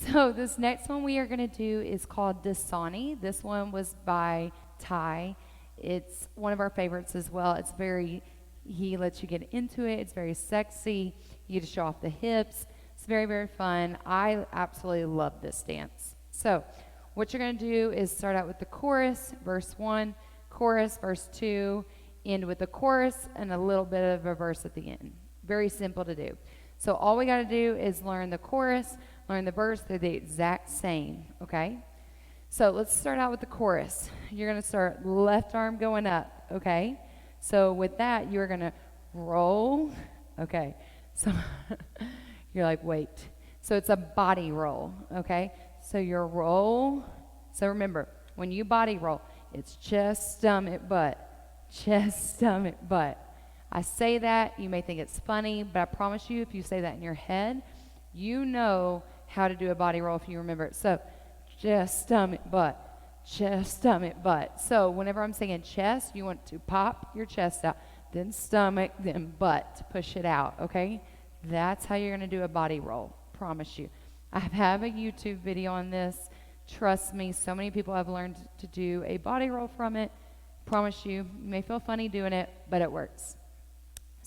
So this next one we are going to do is called Dasani. This one was by Ty. It's one of our favorites as well. He lets you get into it. It's very sexy. You get to show off the hips. It's very, very fun. I absolutely love this dance. So what you're going to do is start out with the chorus, verse 1, chorus, verse 2, end with the chorus, and a little bit of a verse at the end. Very simple to do. So all we got to do is learn the chorus, learn the verse. They're the exact same, okay? So let's start out with the chorus. You're going to start left arm going up, okay? So with that, you're going to roll, okay? So you're like, wait. So it's a body roll, okay? So your roll. So remember, when you body roll, it's chest, stomach, butt, chest, stomach, butt. I say that, you may think it's funny, but I promise you, if you say that in your head, you know how to do a body roll if you remember it. So chest, stomach, butt, chest, stomach, butt. So whenever I'm saying chest, you want to pop your chest out, then stomach, then butt to push it out, okay? That's how you're going to do a body roll, promise you. I have a YouTube video on this. Trust me, so many people have learned to do a body roll from it. Promise you, you may feel funny doing it, but it works.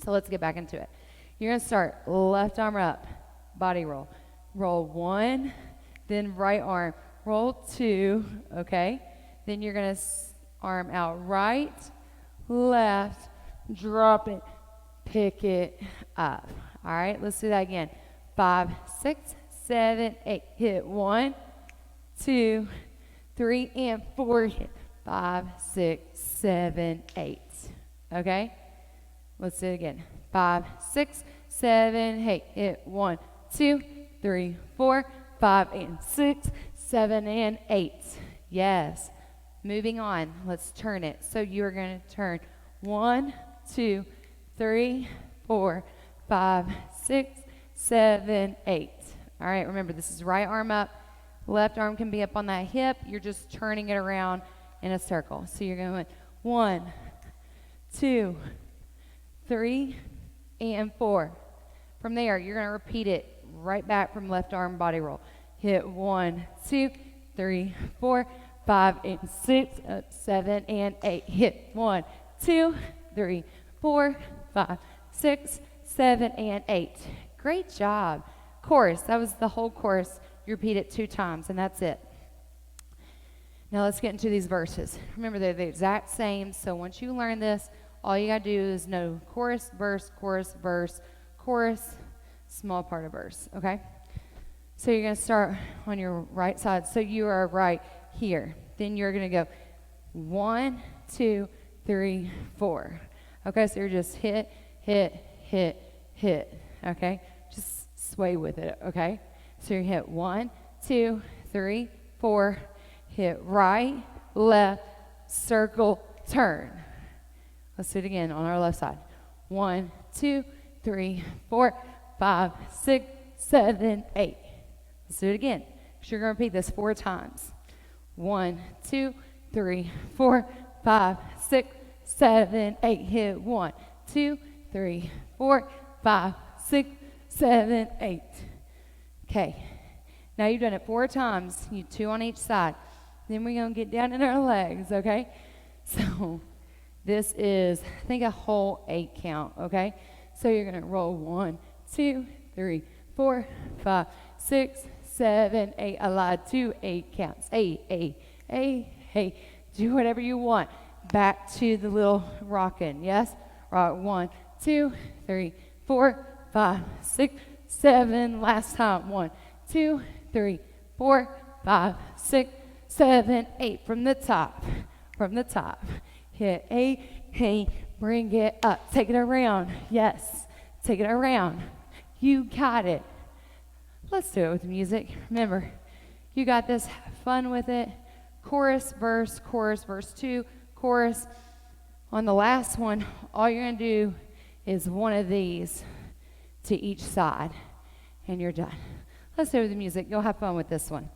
So let's get back into it. You're going to start left arm up, body roll. Roll 1, then right arm. Roll 2, okay? Then you're going to arm out right, left, drop it, pick it up. All right, let's do that again. 5, 6, 7, 8. Hit 1, 2, 3, and 4. Hit 5, 6, 7, 8. Okay? Let's do it again. 5, 6, 7, 8. Hit 1, 2, 3, 4, 5, and 6, 7, and 8. Yes. Moving on. Let's turn it. So you're going to turn 1, 2, 3, 4, 5, 6, 7, 8. All right, remember, this is right arm up. Left arm can be up on that hip. You're just turning it around in a circle. So you're going 1, 2, 3, and 4. From there, you're going to repeat it right back from left arm body roll. Hit 1, 2, 3, 4, 5, and 6, 7, and 8. Hit 1, 2, 3, 4, 5, 6, 7, and 8. Great job. Chorus, that was the whole chorus. You repeat it 2 times, and that's it. Now let's get into these verses. Remember, they're the exact same, so once you learn this, all you got to do is know chorus, verse, chorus, small part of verse, okay? So you're going to start on your right side. So you are right here. Then you're going to go 1, 2, 3, 4. Okay, so you're just hit, okay? Just sway with it, okay? So you hit 1, 2, 3, 4, hit right, left, circle, turn. Let's do it again on our left side. 1, 2, 3, 4, 5, 6, 7, 8. Let's do it again. So you're going to repeat this 4 times. 1, 2, 3, 4, 5, 6, 7, 8. Hit 1, 2, 3, 4, 5, 6, 7, 8. Okay. Now you've done it 4 times. You 2 on each side. Then we're going to get down in our legs, okay? So this is, I think, a whole 8 count, okay? So you're going to roll 1, 2, 3, 4, 5, 6, 7, 8. I lied. 2 8 counts. 8, 8, 8, 8. Do whatever you want. Back to the little rocking, yes? Rock 1, 2, 3, 4, 5, 6, 7. Last time. 1, 2, 3, 4, 5, 6, 7, 8. From the top. From the top. Hit 8, 8. Bring it up. Take it around. Yes. Take it around. You got it. Let's do it with music. Remember, you got this. Have fun with it. Chorus, verse 2, chorus. On the last one, all you're going to do is one of these to each side, and you're done. Let's do it with the music. You'll have fun with this one.